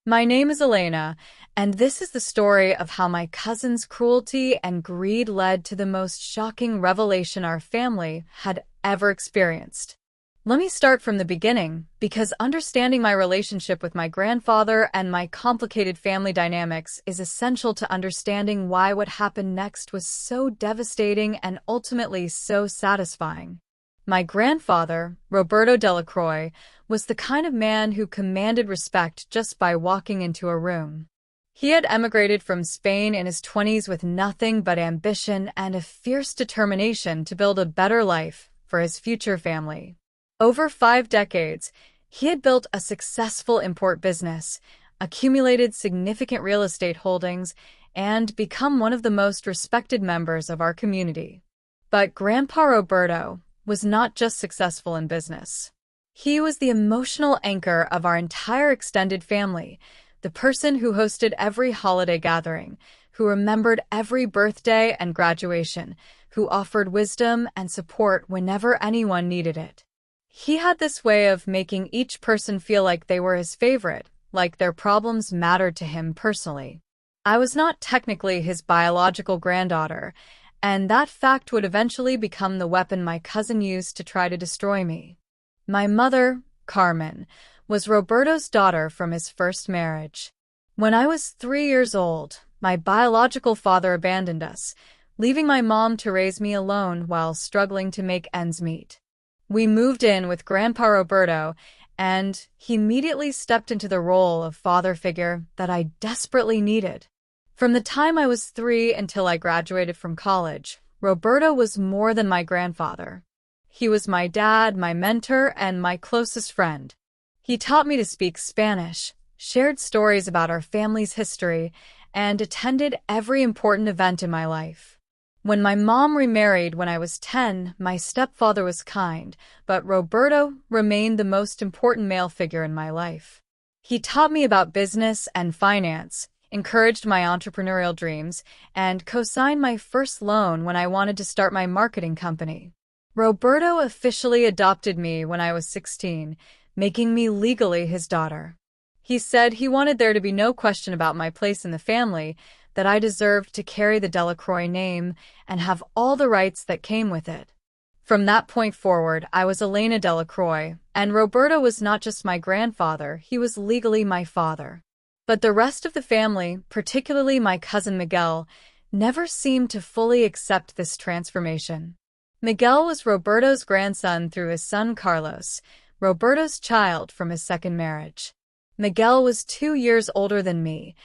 My name is Elena, and this is the story of how my cousin's cruelty and greed led to the most shocking revelation our family had ever experienced. Let me start from the beginning, because understanding my relationship with my grandfather and my complicated family dynamics is essential to understanding why what happened next was so devastating and ultimately so satisfying. My grandfather, Roberto Delacroix, was the kind of man who commanded respect just by walking into a room. He had emigrated from Spain in his 20s with nothing but ambition and a fierce determination to build a better life for his future family. Over 5 decades, he had built a successful import business, accumulated significant real estate holdings, and become one of the most respected members of our community. But Grandpa Roberto was not just successful in business. He was the emotional anchor of our entire extended family, the person who hosted every holiday gathering, who remembered every birthday and graduation, who offered wisdom and support whenever anyone needed it. He had this way of making each person feel like they were his favorite, like their problems mattered to him personally. I was not technically his biological granddaughter, and that fact would eventually become the weapon my cousin used to try to destroy me. My mother, Carmen, was Roberto's daughter from his first marriage. When I was 3 years old, my biological father abandoned us, leaving my mom to raise me alone while struggling to make ends meet. We moved in with Grandpa Roberto, and he immediately stepped into the role of father figure that I desperately needed. From the time I was 3 until I graduated from college, Roberto was more than my grandfather. He was my dad, my mentor, and my closest friend. He taught me to speak Spanish, shared stories about our family's history, and attended every important event in my life. When my mom remarried when I was 10, my stepfather was kind, but Roberto remained the most important male figure in my life. He taught me about business and finance, encouraged my entrepreneurial dreams, and co-signed my first loan when I wanted to start my marketing company. Roberto officially adopted me when I was 16, making me legally his daughter. He said he wanted there to be no question about my place in the family, that I deserved to carry the Delacroix name and have all the rights that came with it. From that point forward, I was Elena Delacroix, and Roberto was not just my grandfather, he was legally my father. But the rest of the family, particularly my cousin Miguel, never seemed to fully accept this transformation. Miguel was Roberto's grandson through his son Carlos, Roberto's child from his second marriage. Miguel was 2 years older than me,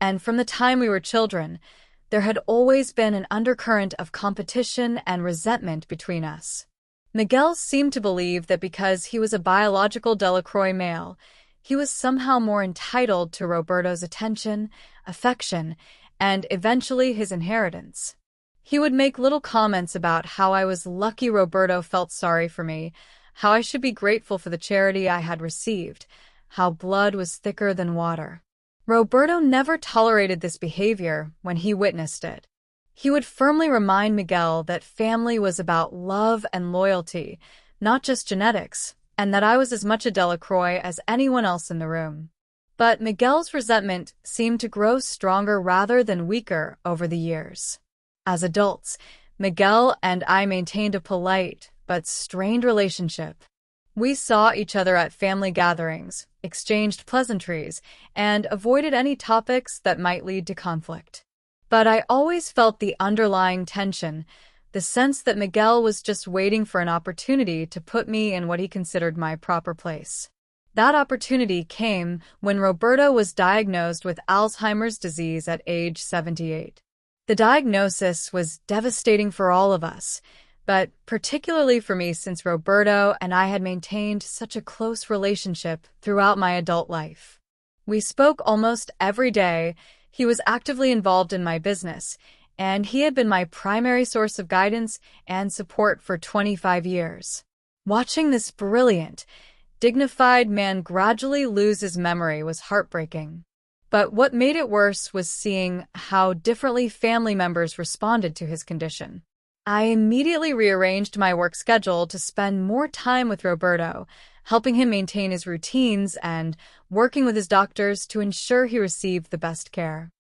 and from the time we were children, there had always been an undercurrent of competition and resentment between us. Miguel seemed to believe that because he was a biological Delacroix male, he was somehow more entitled to Roberto's attention, affection, and eventually his inheritance. He would make little comments about how I was lucky Roberto felt sorry for me, how I should be grateful for the charity I had received, how blood was thicker than water. Roberto never tolerated this behavior when he witnessed it. He would firmly remind Miguel that family was about love and loyalty, not just genetics, and that I was as much a Delacroix as anyone else in the room. But Miguel's resentment seemed to grow stronger rather than weaker over the years. As adults, Miguel and I maintained a polite but strained relationship. We saw each other at family gatherings, exchanged pleasantries, and avoided any topics that might lead to conflict. But I always felt the underlying tension, the sense that Miguel was just waiting for an opportunity to put me in what he considered my proper place. That opportunity came when Roberto was diagnosed with Alzheimer's disease at age 78. The diagnosis was devastating for all of us, but particularly for me since Roberto and I had maintained such a close relationship throughout my adult life. We spoke almost every day. He was actively involved in my business, and he had been my primary source of guidance and support for 25 years. Watching this brilliant, dignified man gradually lose his memory was heartbreaking. But what made it worse was seeing how differently family members responded to his condition. I immediately rearranged my work schedule to spend more time with Roberto, helping him maintain his routines and working with his doctors to ensure he received the best care.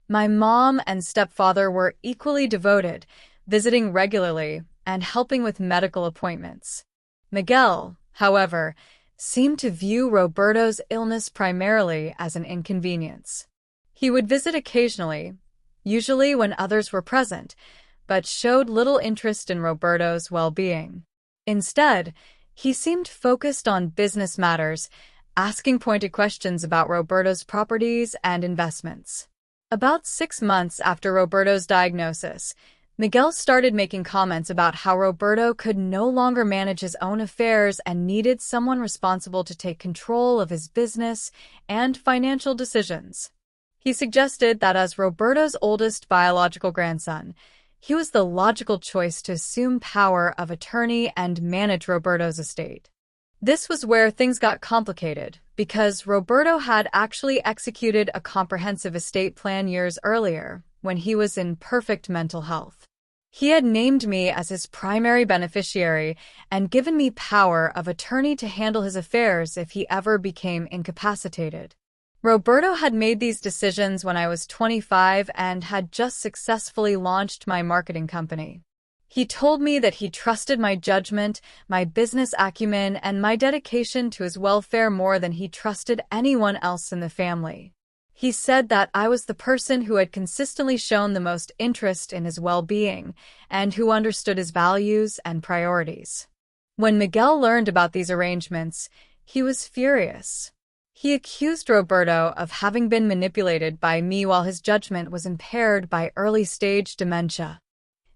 My mom and stepfather were equally devoted, visiting regularly and helping with medical appointments. Miguel, however, seemed to view Roberto's illness primarily as an inconvenience. He would visit occasionally, usually when others were present, but showed little interest in Roberto's well-being. Instead, he seemed focused on business matters, asking pointed questions about Roberto's properties and investments. About 6 months after Roberto's diagnosis, Miguel started making comments about how Roberto could no longer manage his own affairs and needed someone responsible to take control of his business and financial decisions. He suggested that as Roberto's oldest biological grandson, he was the logical choice to assume power of attorney and manage Roberto's estate. This was where things got complicated, because Roberto had actually executed a comprehensive estate plan years earlier, when he was in perfect mental health. He had named me as his primary beneficiary and given me power of attorney to handle his affairs if he ever became incapacitated. Roberto had made these decisions when I was 25 and had just successfully launched my marketing company. He told me that he trusted my judgment, my business acumen, and my dedication to his welfare more than he trusted anyone else in the family. He said that I was the person who had consistently shown the most interest in his well-being and who understood his values and priorities. When Miguel learned about these arrangements, he was furious. He accused Roberto of having been manipulated by me while his judgment was impaired by early-stage dementia.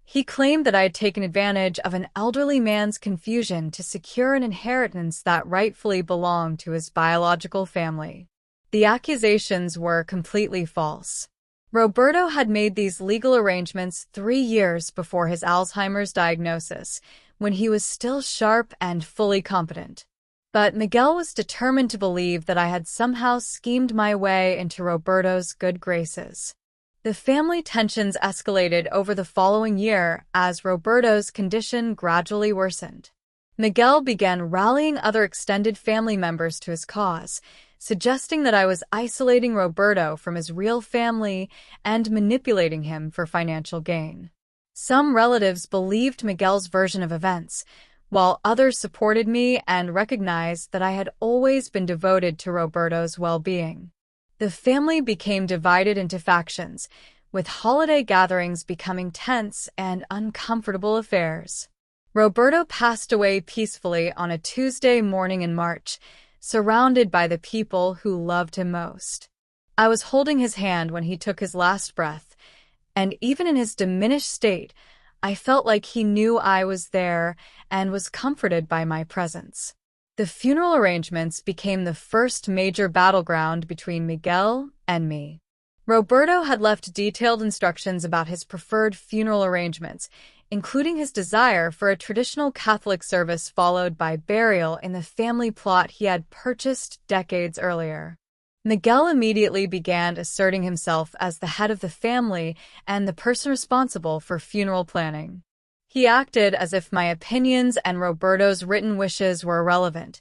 He claimed that I had taken advantage of an elderly man's confusion to secure an inheritance that rightfully belonged to his biological family. The accusations were completely false. Roberto had made these legal arrangements 3 years before his Alzheimer's diagnosis, when he was still sharp and fully competent. But Miguel was determined to believe that I had somehow schemed my way into Roberto's good graces. The family tensions escalated over the following year as Roberto's condition gradually worsened. Miguel began rallying other extended family members to his cause, suggesting that I was isolating Roberto from his real family and manipulating him for financial gain. Some relatives believed Miguel's version of events, while others supported me and recognized that I had always been devoted to Roberto's well-being. The family became divided into factions, with holiday gatherings becoming tense and uncomfortable affairs. Roberto passed away peacefully on a Tuesday morning in March, surrounded by the people who loved him most. I was holding his hand when he took his last breath, and even in his diminished state, I felt like he knew I was there and was comforted by my presence. The funeral arrangements became the first major battleground between Miguel and me. Roberto had left detailed instructions about his preferred funeral arrangements, including his desire for a traditional Catholic service followed by burial in the family plot he had purchased decades earlier. Miguel immediately began asserting himself as the head of the family and the person responsible for funeral planning. He acted as if my opinions and Roberto's written wishes were irrelevant,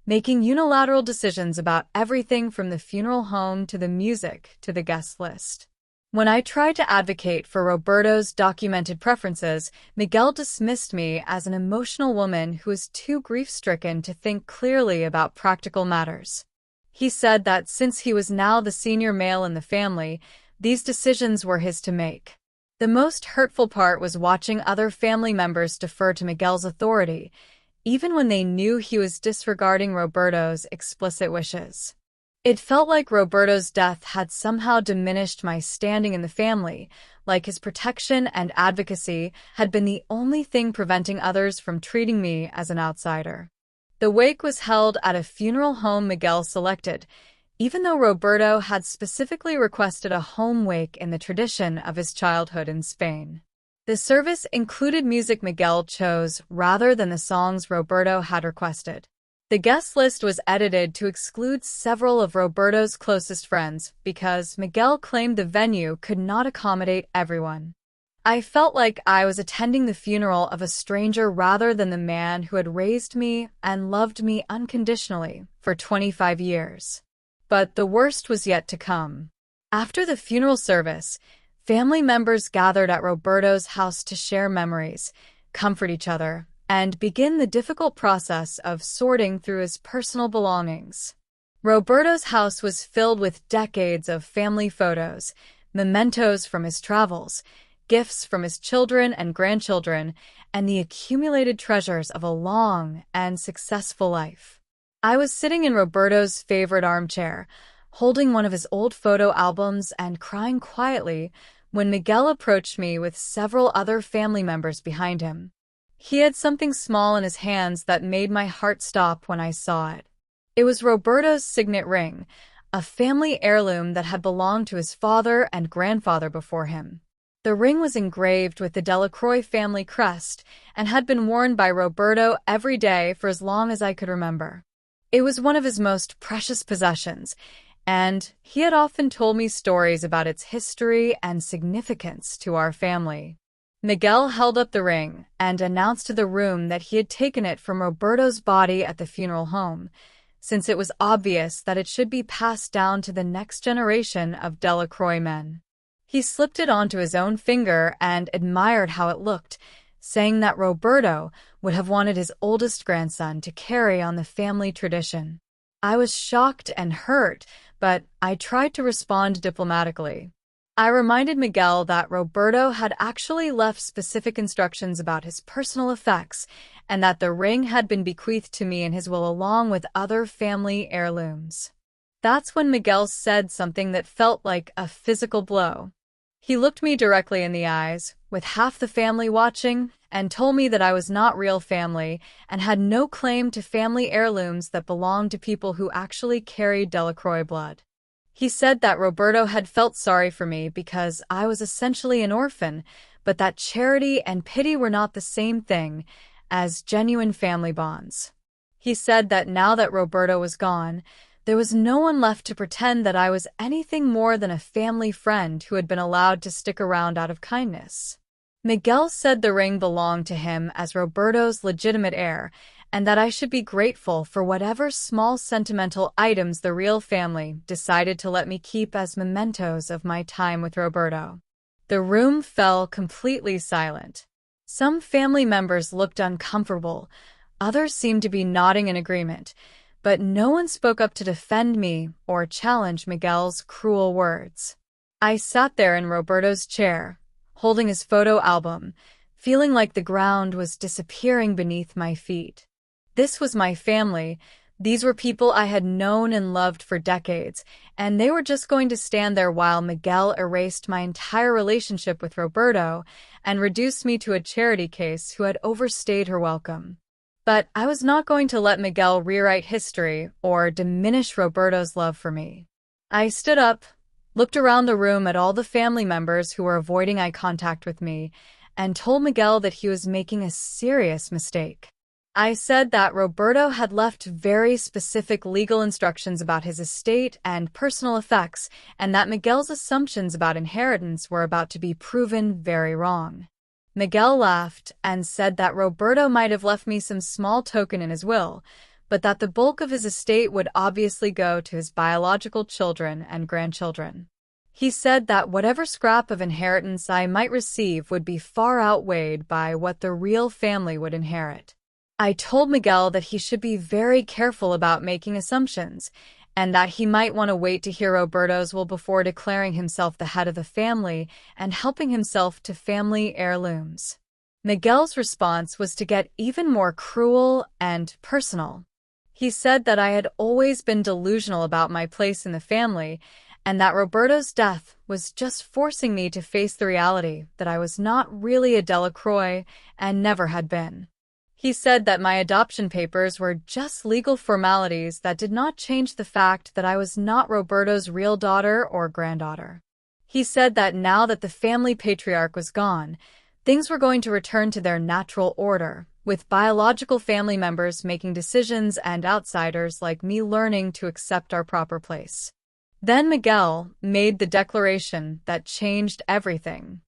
making unilateral decisions about everything from the funeral home to the music to the guest list. When I tried to advocate for Roberto's documented preferences, Miguel dismissed me as an emotional woman who was too grief-stricken to think clearly about practical matters. He said that since he was now the senior male in the family, these decisions were his to make. The most hurtful part was watching other family members defer to Miguel's authority, even when they knew he was disregarding Roberto's explicit wishes. It felt like Roberto's death had somehow diminished my standing in the family, like his protection and advocacy had been the only thing preventing others from treating me as an outsider. The wake was held at a funeral home Miguel selected, even though Roberto had specifically requested a home wake in the tradition of his childhood in Spain. The service included music Miguel chose rather than the songs Roberto had requested. The guest list was edited to exclude several of Roberto's closest friends because Miguel claimed the venue could not accommodate everyone. I felt like I was attending the funeral of a stranger rather than the man who had raised me and loved me unconditionally for 25 years. But the worst was yet to come. After the funeral service, family members gathered at Roberto's house to share memories, comfort each other, and begin the difficult process of sorting through his personal belongings. Roberto's house was filled with decades of family photos, mementos from his travels, gifts from his children and grandchildren, and the accumulated treasures of a long and successful life. I was sitting in Roberto's favorite armchair, holding one of his old photo albums and crying quietly when Miguel approached me with several other family members behind him. He had something small in his hands that made my heart stop when I saw it. It was Roberto's signet ring, a family heirloom that had belonged to his father and grandfather before him. The ring was engraved with the Delacroix family crest and had been worn by Roberto every day for as long as I could remember. It was one of his most precious possessions, and he had often told me stories about its history and significance to our family. Miguel held up the ring and announced to the room that he had taken it from Roberto's body at the funeral home, since it was obvious that it should be passed down to the next generation of Delacroix men. He slipped it onto his own finger and admired how it looked, saying that Roberto would have wanted his oldest grandson to carry on the family tradition. I was shocked and hurt, but I tried to respond diplomatically. I reminded Miguel that Roberto had actually left specific instructions about his personal effects and that the ring had been bequeathed to me in his will along with other family heirlooms. That's when Miguel said something that felt like a physical blow. He looked me directly in the eyes, with half the family watching, and told me that I was not real family and had no claim to family heirlooms that belonged to people who actually carried Delacroix blood. He said that Roberto had felt sorry for me because I was essentially an orphan, but that charity and pity were not the same thing as genuine family bonds. He said that now that Roberto was gone, there was no one left to pretend that I was anything more than a family friend who had been allowed to stick around out of kindness. Miguel said the ring belonged to him as Roberto's legitimate heir, and that I should be grateful for whatever small sentimental items the real family decided to let me keep as mementos of my time with Roberto. The room fell completely silent. Some family members looked uncomfortable, others seemed to be nodding in agreement, but no one spoke up to defend me or challenge Miguel's cruel words. I sat there in Roberto's chair, holding his photo album, feeling like the ground was disappearing beneath my feet. This was my family. These were people I had known and loved for decades, and they were just going to stand there while Miguel erased my entire relationship with Roberto and reduced me to a charity case who had overstayed her welcome. But I was not going to let Miguel rewrite history or diminish Roberto's love for me. I stood up, looked around the room at all the family members who were avoiding eye contact with me, and told Miguel that he was making a serious mistake. I said that Roberto had left very specific legal instructions about his estate and personal effects, and that Miguel's assumptions about inheritance were about to be proven very wrong. Miguel laughed and said that Roberto might have left me some small token in his will, but that the bulk of his estate would obviously go to his biological children and grandchildren. He said that whatever scrap of inheritance I might receive would be far outweighed by what the real family would inherit. I told Miguel that he should be very careful about making assumptions, and that he might want to wait to hear Roberto's will before declaring himself the head of the family and helping himself to family heirlooms. Miguel's response was to get even more cruel and personal. He said that I had always been delusional about my place in the family, and that Roberto's death was just forcing me to face the reality that I was not really a Delacroix and never had been. He said that my adoption papers were just legal formalities that did not change the fact that I was not Roberto's real daughter or granddaughter. He said that now that the family patriarch was gone, things were going to return to their natural order, with biological family members making decisions and outsiders like me learning to accept our proper place. Then Miguel made the declaration that changed everything.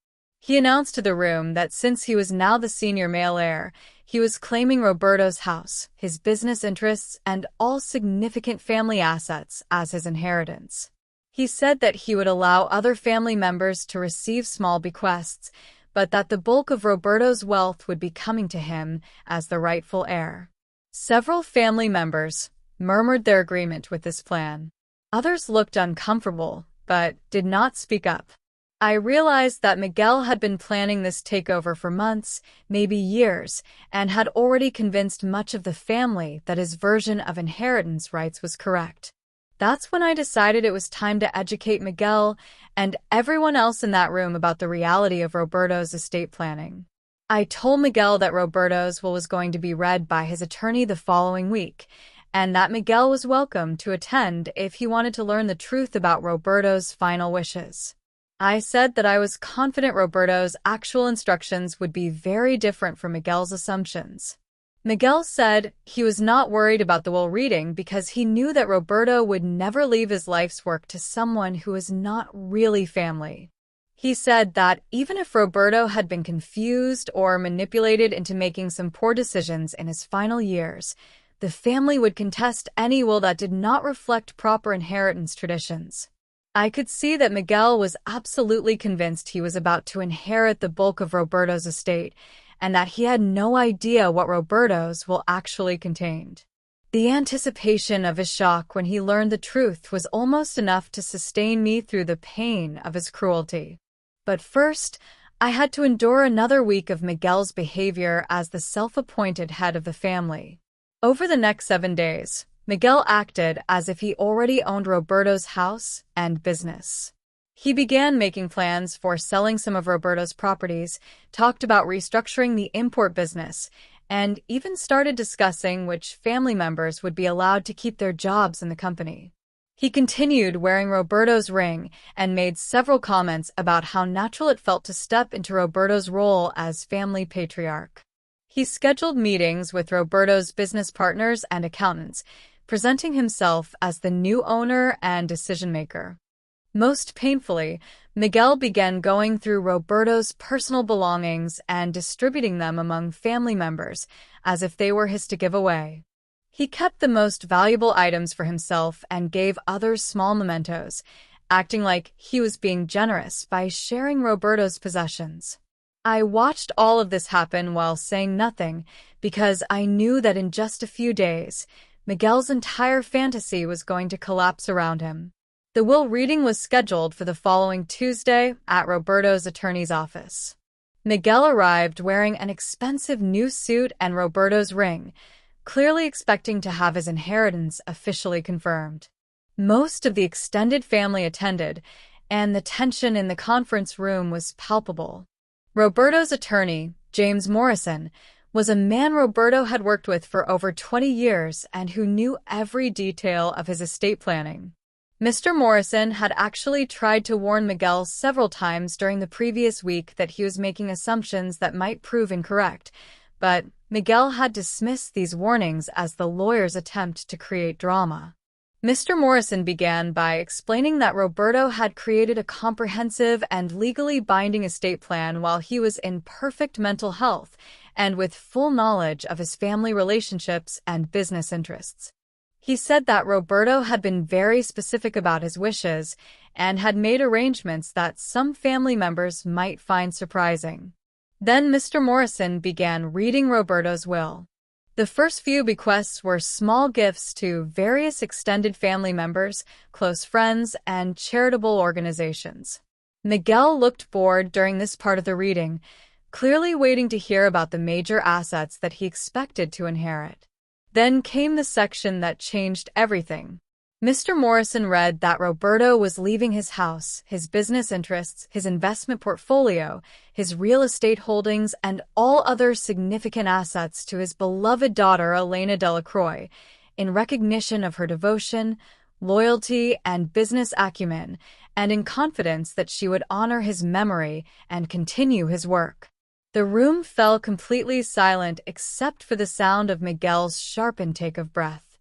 He announced to the room that since he was now the senior male heir, he was claiming Roberto's house, his business interests, and all significant family assets as his inheritance. He said that he would allow other family members to receive small bequests, but that the bulk of Roberto's wealth would be coming to him as the rightful heir. Several family members murmured their agreement with this plan. Others looked uncomfortable, but did not speak up. I realized that Miguel had been planning this takeover for months, maybe years, and had already convinced much of the family that his version of inheritance rights was correct. That's when I decided it was time to educate Miguel and everyone else in that room about the reality of Roberto's estate planning. I told Miguel that Roberto's will was going to be read by his attorney the following week, and that Miguel was welcome to attend if he wanted to learn the truth about Roberto's final wishes. I said that I was confident Roberto's actual instructions would be very different from Miguel's assumptions. Miguel said he was not worried about the will reading because he knew that Roberto would never leave his life's work to someone who was not really family. He said that even if Roberto had been confused or manipulated into making some poor decisions in his final years, the family would contest any will that did not reflect proper inheritance traditions. I could see that Miguel was absolutely convinced he was about to inherit the bulk of Roberto's estate, and that he had no idea what Roberto's will actually contained. The anticipation of his shock when he learned the truth was almost enough to sustain me through the pain of his cruelty. But first, I had to endure another week of Miguel's behavior as the self-appointed head of the family. Over the next 7 days, Miguel acted as if he already owned Roberto's house and business. He began making plans for selling some of Roberto's properties, talked about restructuring the import business, and even started discussing which family members would be allowed to keep their jobs in the company. He continued wearing Roberto's ring and made several comments about how natural it felt to step into Roberto's role as family patriarch. He scheduled meetings with Roberto's business partners and accountants, presenting himself as the new owner and decision-maker. Most painfully, Miguel began going through Roberto's personal belongings and distributing them among family members as if they were his to give away. He kept the most valuable items for himself and gave others small mementos, acting like he was being generous by sharing Roberto's possessions. I watched all of this happen while saying nothing because I knew that in just a few days, Miguel's entire fantasy was going to collapse around him. The will reading was scheduled for the following Tuesday at Roberto's attorney's office. Miguel arrived wearing an expensive new suit and Roberto's ring, clearly expecting to have his inheritance officially confirmed. Most of the extended family attended, and the tension in the conference room was palpable. Roberto's attorney, James Morrison, was a man Roberto had worked with for over 20 years and who knew every detail of his estate planning. Mr. Morrison had actually tried to warn Miguel several times during the previous week that he was making assumptions that might prove incorrect, but Miguel had dismissed these warnings as the lawyer's attempt to create drama. Mr. Morrison began by explaining that Roberto had created a comprehensive and legally binding estate plan while he was in perfect mental health and with full knowledge of his family relationships and business interests. He said that Roberto had been very specific about his wishes and had made arrangements that some family members might find surprising. Then Mr. Morrison began reading Roberto's will. The first few bequests were small gifts to various extended family members, close friends, and charitable organizations. Miguel looked bored during this part of the reading, clearly waiting to hear about the major assets that he expected to inherit. Then came the section that changed everything. Mr. Morrison read that Roberto was leaving his house, his business interests, his investment portfolio, his real estate holdings, and all other significant assets to his beloved daughter Elena Delacroix, in recognition of her devotion, loyalty, and business acumen, and in confidence that she would honor his memory and continue his work. The room fell completely silent except for the sound of Miguel's sharp intake of breath.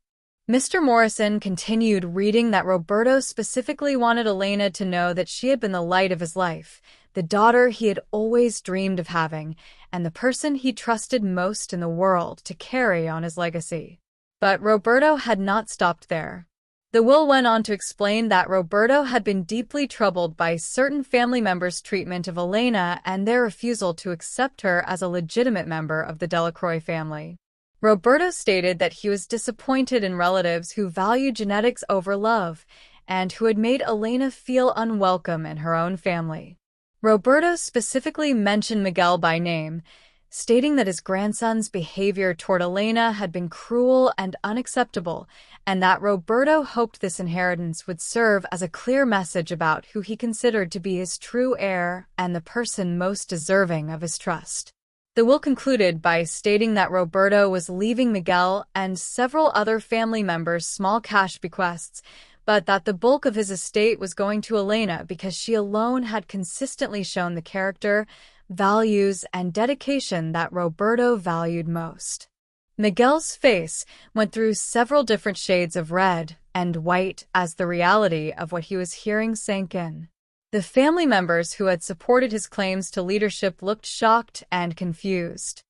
Mr. Morrison continued reading that Roberto specifically wanted Elena to know that she had been the light of his life, the daughter he had always dreamed of having, and the person he trusted most in the world to carry on his legacy. But Roberto had not stopped there. The will went on to explain that Roberto had been deeply troubled by certain family members' treatment of Elena and their refusal to accept her as a legitimate member of the Delacroix family. Roberto stated that he was disappointed in relatives who valued genetics over love and who had made Elena feel unwelcome in her own family. Roberto specifically mentioned Miguel by name, stating that his grandson's behavior toward Elena had been cruel and unacceptable, and that Roberto hoped this inheritance would serve as a clear message about who he considered to be his true heir and the person most deserving of his trust. The will concluded by stating that Roberto was leaving Miguel and several other family members small cash bequests, but that the bulk of his estate was going to Elena because she alone had consistently shown the character, values, and dedication that Roberto valued most. Miguel's face went through several different shades of red and white as the reality of what he was hearing sank in. The family members who had supported his claims to leadership looked shocked and confused.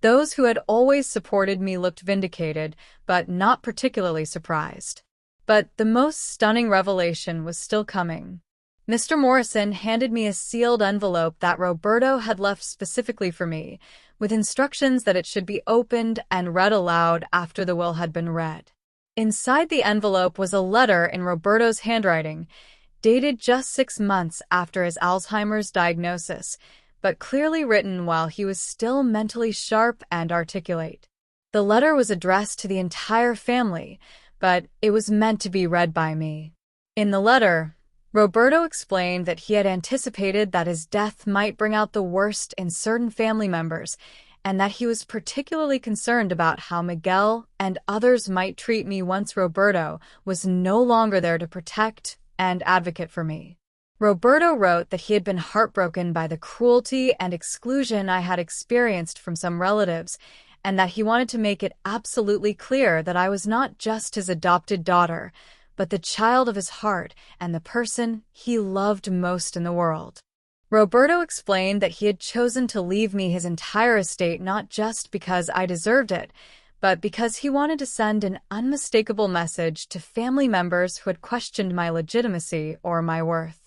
Those who had always supported me looked vindicated, but not particularly surprised. But the most stunning revelation was still coming. Mr. Morrison handed me a sealed envelope that Roberto had left specifically for me, with instructions that it should be opened and read aloud after the will had been read. Inside the envelope was a letter in Roberto's handwriting, dated just 6 months after his Alzheimer's diagnosis, but clearly written while he was still mentally sharp and articulate. The letter was addressed to the entire family, but it was meant to be read by me. In the letter, Roberto explained that he had anticipated that his death might bring out the worst in certain family members, and that he was particularly concerned about how Miguel and others might treat me once Roberto was no longer there to protect and advocate for me. Roberto wrote that he had been heartbroken by the cruelty and exclusion I had experienced from some relatives, and that he wanted to make it absolutely clear that I was not just his adopted daughter, but the child of his heart and the person he loved most in the world. Roberto explained that he had chosen to leave me his entire estate not just because I deserved it, but because he wanted to send an unmistakable message to family members who had questioned my legitimacy or my worth.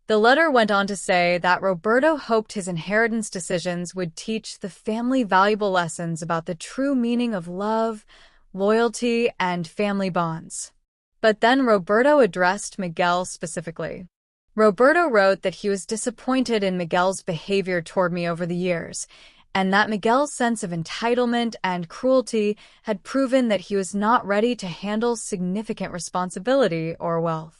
The letter went on to say that Roberto hoped his inheritance decisions would teach the family valuable lessons about the true meaning of love, loyalty, and family bonds. But then Roberto addressed Miguel specifically. Roberto wrote that he was disappointed in Miguel's behavior toward me over the years, and that Miguel's sense of entitlement and cruelty had proven that he was not ready to handle significant responsibility or wealth.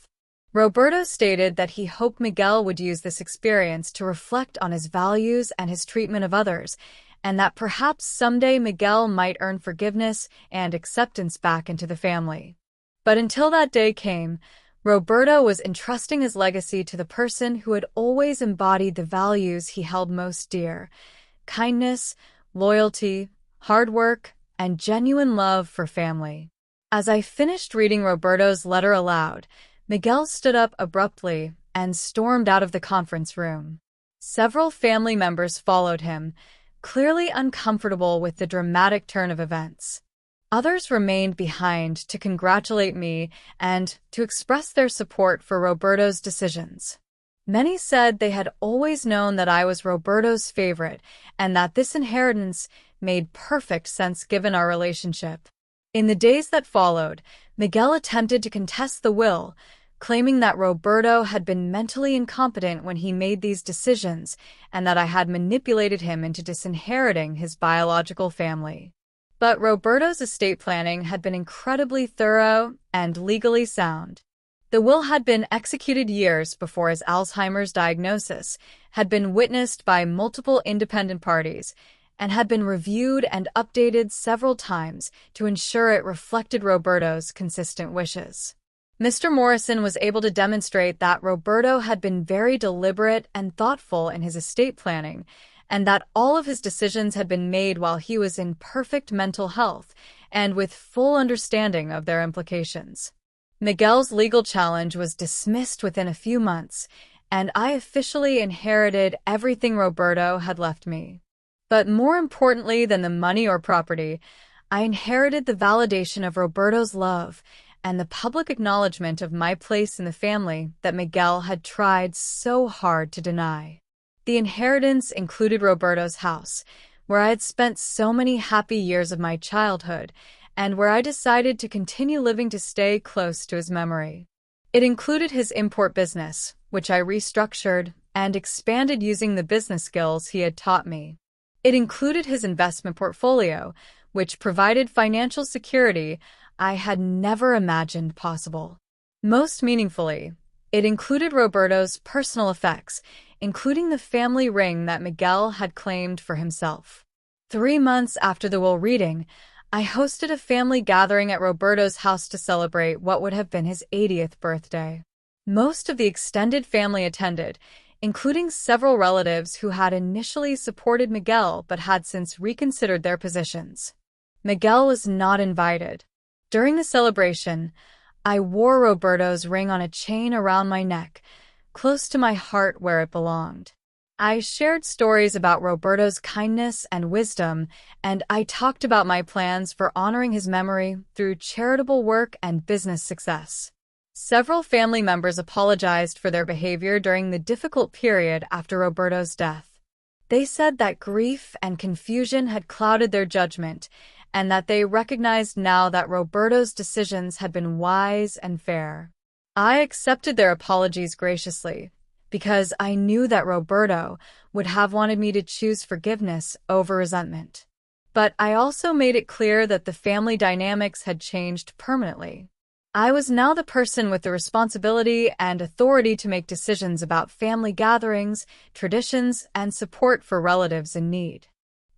Roberto stated that he hoped Miguel would use this experience to reflect on his values and his treatment of others, and that perhaps someday Miguel might earn forgiveness and acceptance back into the family. But until that day came, Roberto was entrusting his legacy to the person who had always embodied the values he held most dear: kindness, loyalty, hard work, and genuine love for family. As I finished reading Roberto's letter aloud, Miguel stood up abruptly and stormed out of the conference room. Several family members followed him, clearly uncomfortable with the dramatic turn of events. Others remained behind to congratulate me and to express their support for Roberto's decisions. Many said they had always known that I was Roberto's favorite and that this inheritance made perfect sense given our relationship. In the days that followed, Miguel attempted to contest the will, claiming that Roberto had been mentally incompetent when he made these decisions and that I had manipulated him into disinheriting his biological family. But Roberto's estate planning had been incredibly thorough and legally sound. The will had been executed years before his Alzheimer's diagnosis, had been witnessed by multiple independent parties, and had been reviewed and updated several times to ensure it reflected Roberto's consistent wishes. Mr. Morrison was able to demonstrate that Roberto had been very deliberate and thoughtful in his estate planning, and that all of his decisions had been made while he was in perfect mental health and with full understanding of their implications. Miguel's legal challenge was dismissed within a few months, and I officially inherited everything Roberto had left me. But more importantly than the money or property, I inherited the validation of Roberto's love and the public acknowledgement of my place in the family that Miguel had tried so hard to deny. The inheritance included Roberto's house, where I had spent so many happy years of my childhood, and where I decided to continue living to stay close to his memory. It included his import business, which I restructured and expanded using the business skills he had taught me. It included his investment portfolio, which provided financial security I had never imagined possible. Most meaningfully, it included Roberto's personal effects, including the family ring that Miguel had claimed for himself. 3 months after the will reading, I hosted a family gathering at Roberto's house to celebrate what would have been his 80th birthday. Most of the extended family attended, including several relatives who had initially supported Miguel but had since reconsidered their positions. Miguel was not invited. During the celebration, I wore Roberto's ring on a chain around my neck, close to my heart where it belonged. I shared stories about Roberto's kindness and wisdom, and I talked about my plans for honoring his memory through charitable work and business success. Several family members apologized for their behavior during the difficult period after Roberto's death. They said that grief and confusion had clouded their judgment, and that they recognized now that Roberto's decisions had been wise and fair. I accepted their apologies graciously, because I knew that Roberto would have wanted me to choose forgiveness over resentment. But I also made it clear that the family dynamics had changed permanently. I was now the person with the responsibility and authority to make decisions about family gatherings, traditions, and support for relatives in need.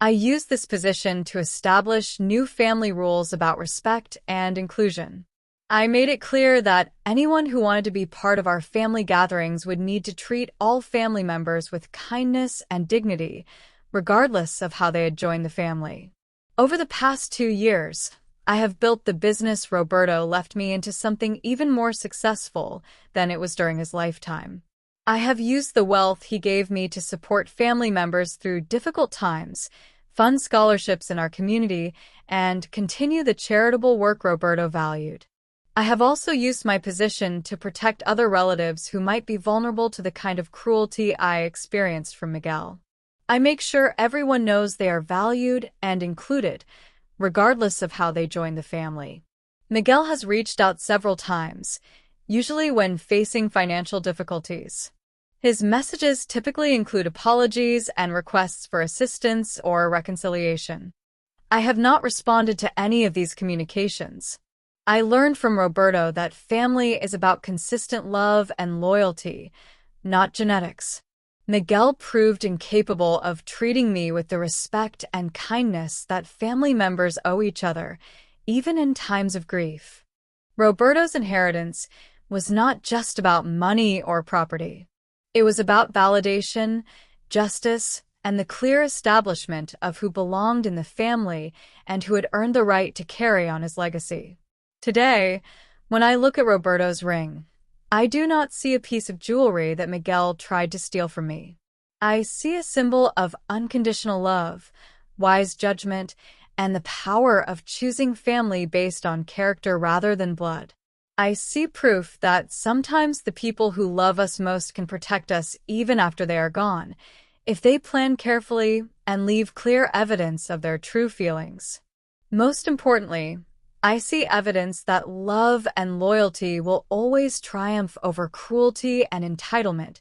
I used this position to establish new family rules about respect and inclusion. I made it clear that anyone who wanted to be part of our family gatherings would need to treat all family members with kindness and dignity, regardless of how they had joined the family. Over the past 2 years, I have built the business Roberto left me into something even more successful than it was during his lifetime. I have used the wealth he gave me to support family members through difficult times, fund scholarships in our community, and continue the charitable work Roberto valued. I have also used my position to protect other relatives who might be vulnerable to the kind of cruelty I experienced from Miguel. I make sure everyone knows they are valued and included, regardless of how they join the family. Miguel has reached out several times, usually when facing financial difficulties. His messages typically include apologies and requests for assistance or reconciliation. I have not responded to any of these communications. I learned from Roberto that family is about consistent love and loyalty, not genetics. Miguel proved incapable of treating me with the respect and kindness that family members owe each other, even in times of grief. Roberto's inheritance was not just about money or property. It was about validation, justice, and the clear establishment of who belonged in the family and who had earned the right to carry on his legacy. Today, when I look at Roberto's ring, I do not see a piece of jewelry that Miguel tried to steal from me. I see a symbol of unconditional love, wise judgment, and the power of choosing family based on character rather than blood. I see proof that sometimes the people who love us most can protect us even after they are gone, if they plan carefully and leave clear evidence of their true feelings. Most importantly, I see evidence that love and loyalty will always triumph over cruelty and entitlement,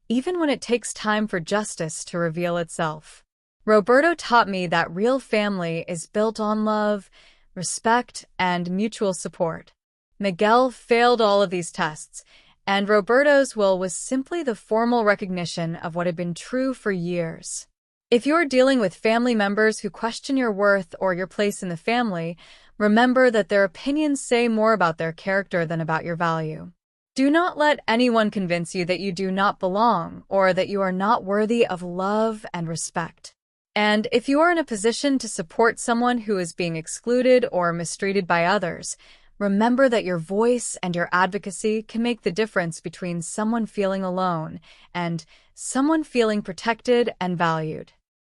even when it takes time for justice to reveal itself. Roberto taught me that real family is built on love, respect, and mutual support. Miguel failed all of these tests, and Roberto's will was simply the formal recognition of what had been true for years. If you're dealing with family members who question your worth or your place in the family, remember that their opinions say more about their character than about your value. Do not let anyone convince you that you do not belong or that you are not worthy of love and respect. And if you are in a position to support someone who is being excluded or mistreated by others, Remember that your voice and your advocacy can make the difference between someone feeling alone and someone feeling protected and valued.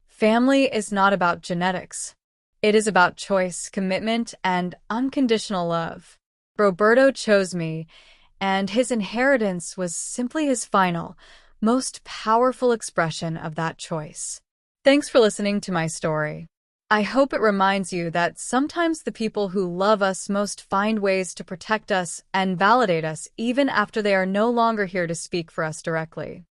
Family is not about genetics. It is about choice, commitment, and unconditional love. Roberto chose me, and his inheritance was simply his final, most powerful expression of that choice. Thanks for listening to my story. I hope it reminds you that sometimes the people who love us most find ways to protect us and validate us even after they are no longer here to speak for us directly.